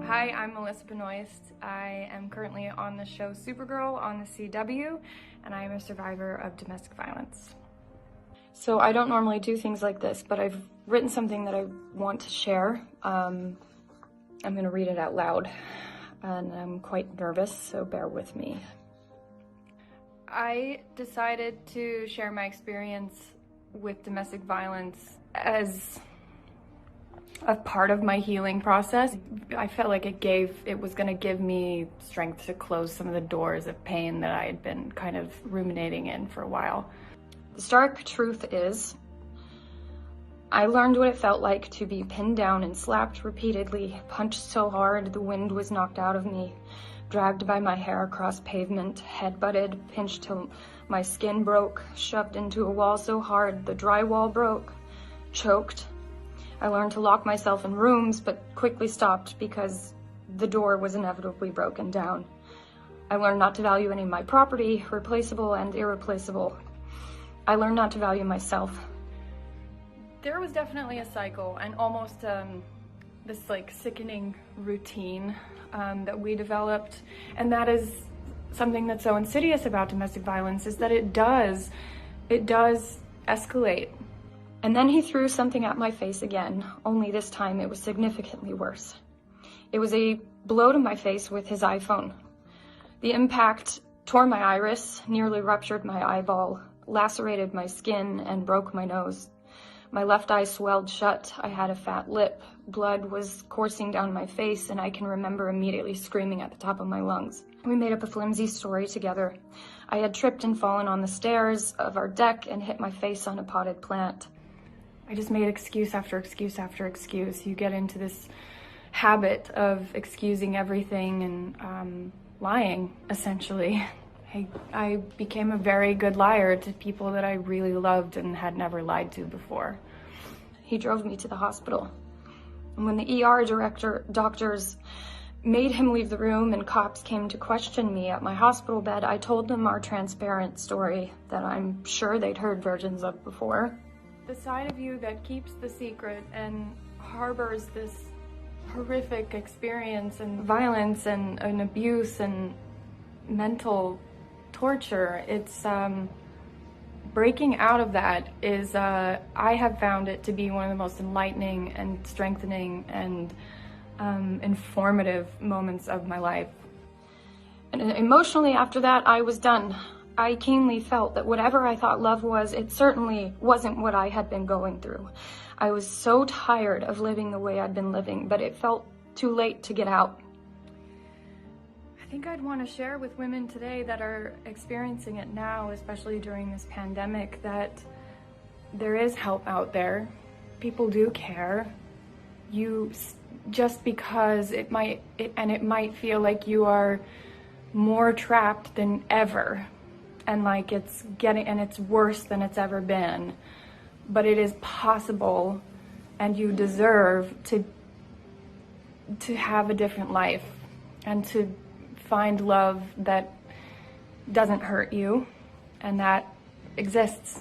Hi, I'm Melissa Benoist. I am currently on the show Supergirl on the CW, and I am a survivor of domestic violence. So I don't normally do things like this, but I've written something that I want to share. I'm going to read it out loud, and I'm quite nervous, so bear with me. I decided to share my experience with domestic violence as a part of my healing process. I felt like it was going to give me strength to close some of the doors of pain that I had been kind of ruminating in for a while. The stark truth is, I learned what it felt like to be pinned down and slapped repeatedly, punched so hard the wind was knocked out of me, dragged by my hair across pavement, head-butted, pinched till my skin broke, shoved into a wall so hard the drywall broke, choked. I learned to lock myself in rooms, but quickly stopped because the door was inevitably broken down. I learned not to value any of my property, replaceable and irreplaceable. I learned not to value myself. There was definitely a cycle and almost this sickening routine that we developed, and that is something that's so insidious about domestic violence, is that it does escalate. And then he threw something at my face again, only this time it was significantly worse. It was a blow to my face with his iPhone. The impact tore my iris, nearly ruptured my eyeball, lacerated my skin, and broke my nose. My left eye swelled shut, I had a fat lip, blood was coursing down my face, and I can remember immediately screaming at the top of my lungs. We made up a flimsy story together. I had tripped and fallen on the stairs of our deck and hit my face on a potted plant. I just made excuse after excuse after excuse. You get into this habit of excusing everything and lying, essentially. I became a very good liar to people that I really loved and had never lied to before. He drove me to the hospital. And when the ER doctors made him leave the room and cops came to question me at my hospital bed, I told them our transparent story that I'm sure they'd heard versions of before. The side of you that keeps the secret and harbors this horrific experience and violence and abuse and mental torture, it's breaking out of that is, I have found it to be one of the most enlightening and strengthening and informative moments of my life. And emotionally after that, I was done. I keenly felt that whatever I thought love was, it certainly wasn't what I had been going through. I was so tired of living the way I'd been living, but it felt too late to get out. I think I'd want to share with women today that are experiencing it now, especially during this pandemic, that there is help out there. People do care. Just because it might feel like you are more trapped than ever, and it's worse than it's ever been, but it is possible, and you deserve to have a different life and to find love that doesn't hurt you, and that exists.